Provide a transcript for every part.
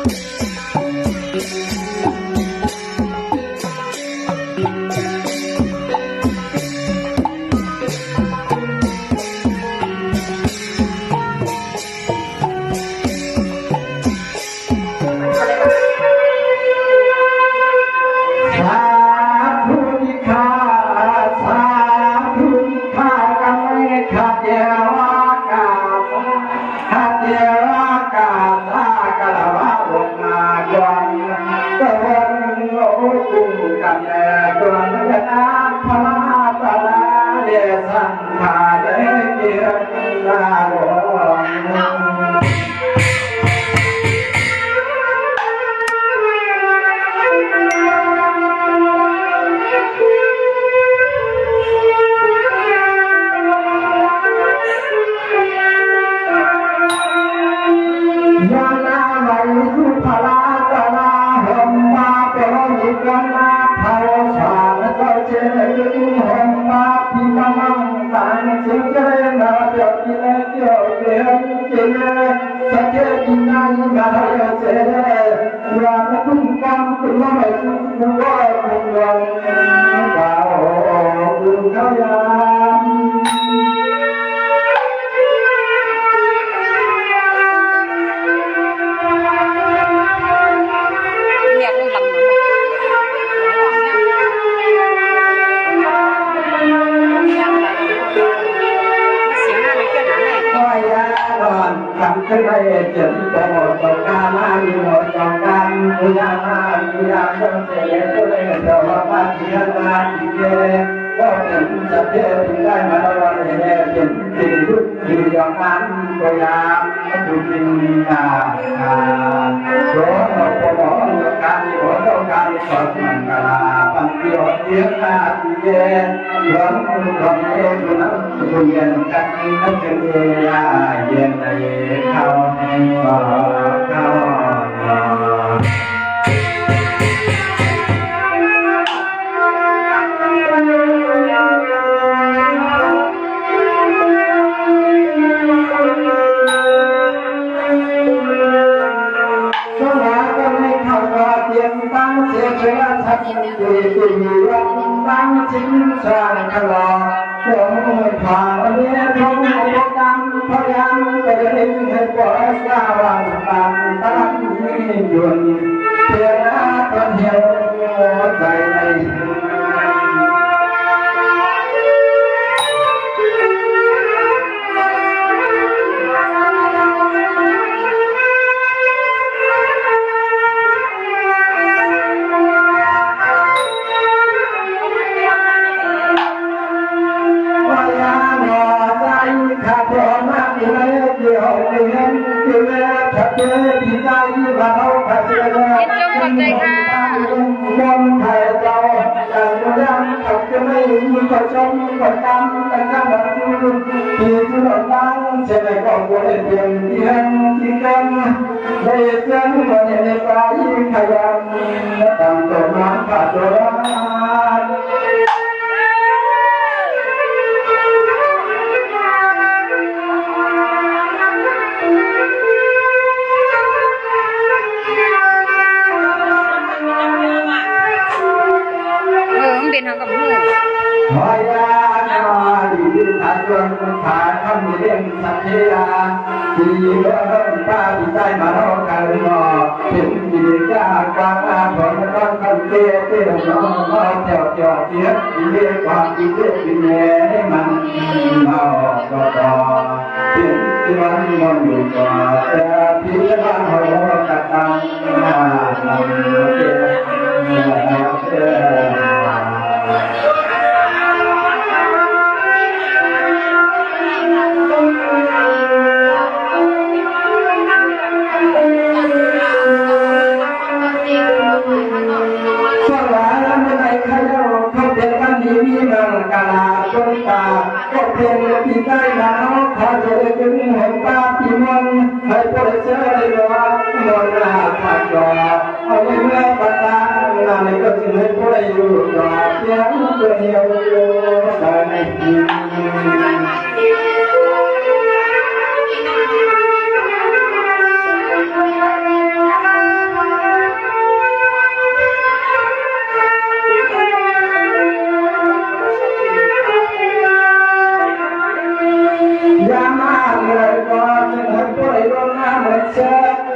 เ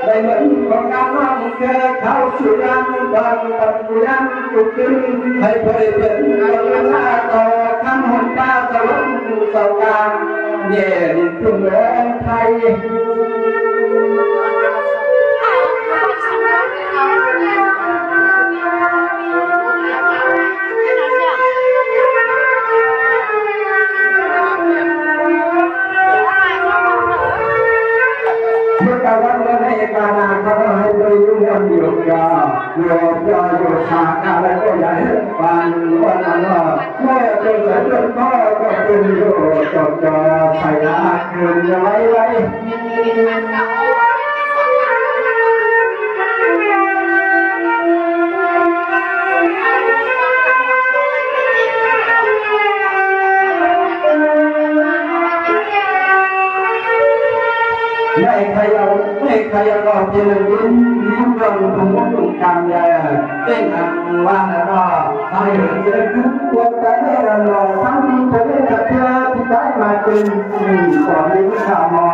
ในเหมือนของการน้องเธอเข้าสู่ยันบางตัดยันตุกขึ้นให้เผยเป็นเอาเวลาต่อคำหุ่นตาสวรรค์สวรรค์เย็นทุ่งเมืองไทยการงานเขาให้ไปยุ่งกันอยู่กันโยกย้ายโยกขาอะไรก็ใหญ่ฟันวันนั้นเมื่อเจอเสร็จก็เป็นโยกจบจอใส่ละคืนไว้ไว้ไม่ใครก็เพียงยิ้มเรื่องของมุกการใหญ่เต้นอันว่าก็ให้เห็นเจอทุกคนแต่ไม่ละลอยทั้งที่เธอได้กับเธอที่ได้มาเป็นก่อนนี้ข่าวมา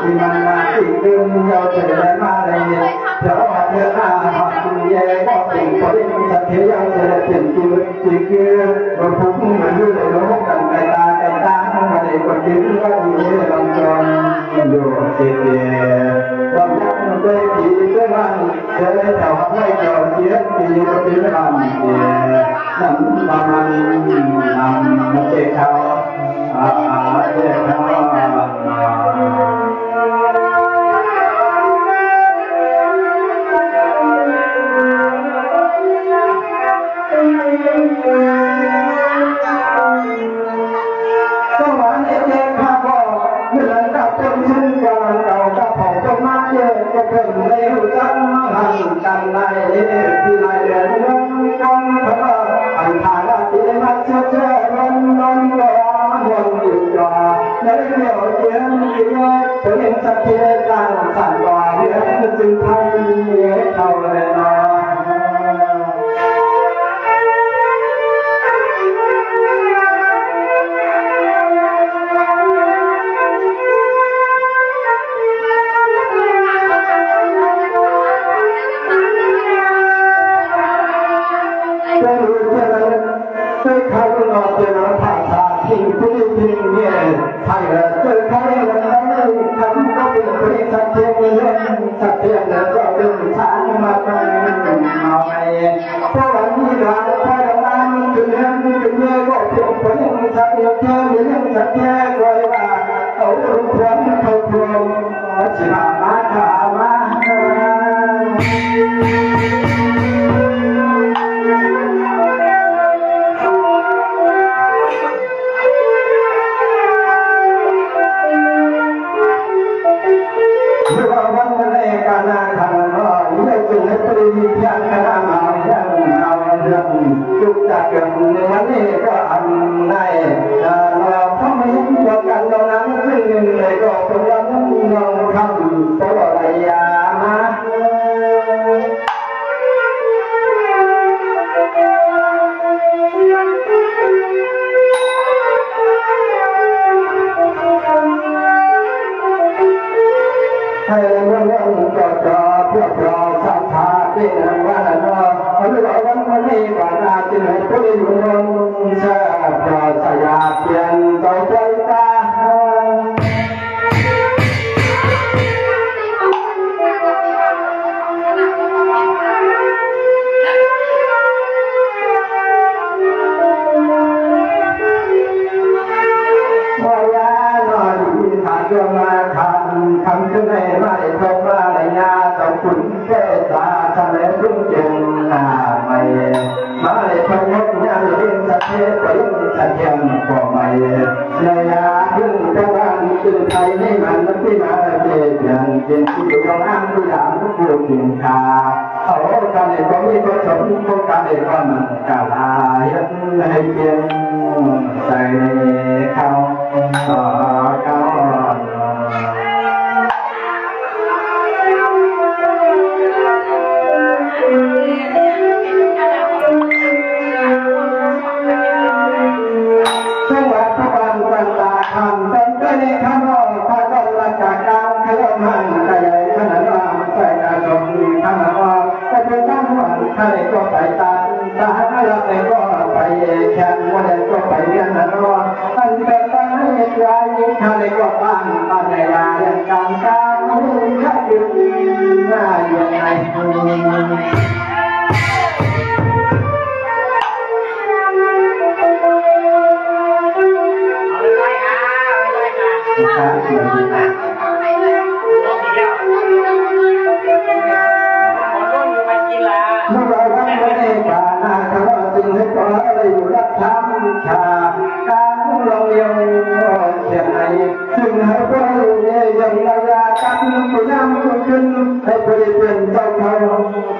ที่มันมาที่ดึงเราจะได้มาได้เจ้าเนื้ออาหารแย่ก็เป็นคนที่สัตย์ยังจะได้เปลี่ยนชีวิตชีวิตเราพูดเหมือนด้วยโลกกันไกลตามาได้คนที่ก็มีลำจอนอยู่เสียลำยักษ์ด้วยผีด้วยมันเธอได้แต่ว่าไม่เกี่ยวเสียผีก็เป็นลำเสียน้ำมันน้ำเจ้าเจ้าเป็นในหัวใจหันกันในที่ในเดือนนั้นกันเธออันผ่านที่มันเชื่อมันก็วนอยู่จ่อในเดียวเดียวเดียวเธอเห็นสักทีการสั่นก่อเรื่องจึงไทยเขาเลยเนาะสิ่งที่ทิ้งเนี่ยไทยเจอใครแล้วทำก็เป็นคนสัตย์เทียนเล่นสัตย์เทียนแล้วก็เป็นสารมาเป็นเอาไงเพราะวันนี้เราพอเราตั้งจุดเรื่องจุดเรื่องก็เป็นคนสัตย์เทียนเรื่องสัตย์เทียนไว้ว่าเอาลูกคนเขาพรมสิมาขามาจุกจากเกิดในวันนี้ก็อันในเราทำให้เกิดกันตรงนั้นซึ่งเลยก็เป็นวันนั้นเราทำตลอดระยะมาให้เรื่องก็จะเพื่อเราสัมผัสที่นั่นว่าเราวันนี้ก่อนอาจจะให้ผู้อยู่บนเชือกพอสยามเปลี่ยนตัวใจตาว่ายาหน่อยถ้าเรื่องมาคำที่ไม่พบมาในยาต้องคุณเพื่อตาทะเลรุ่งเรืองไม่มาเลยพยศยาเรื่องสัตย์เทียนไปสัตย์เทียนก็ไม่ในยาพึ่งตะวันตื่นไทยให้มันที่มาเจียงเป็นผู้อยู่ตรงนั้นผู้ยามผู้อยู่ถึงขาเอาการเด็กก็มีก็สมผู้การเด็กก็มันกาลาให้เพียงใส่เขา ข้าได้ก็ไปตามตาไม่รับได้ก็ไปแข่งว่าได้ก็ไปเรียนนะรออันเป็นไปให้ไกลข้าได้ก็บ้านบ้านในยาเรื่องการการข้าอยู่หน้าอย่างไรซึ่งให้พวกเรายังระยะกันพยายามขึ้นให้พวกเราเป็นเจ้าเขา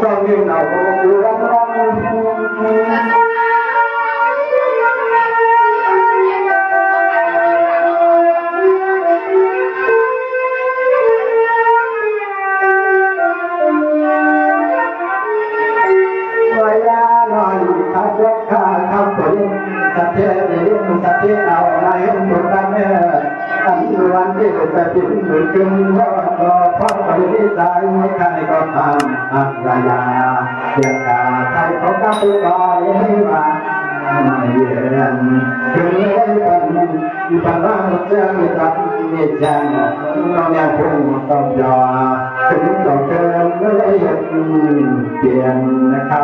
ต้องยืนเอาดูรับรองคำพูดสัตย์เทวิสัตย์เทเอาในบุตรแม่อันวันที่จะถึงมือจึงก็พอไปที่ใจไม่ใครก็ทำอักยาเสียกาไทยเขาก็ตัวลอยมาเยือนถึงได้กันพลังเจ้ามีตัดมีแจงเราเนี่ยคงต้องยอถึงต้องเติมไม่เปลี่ยนเขา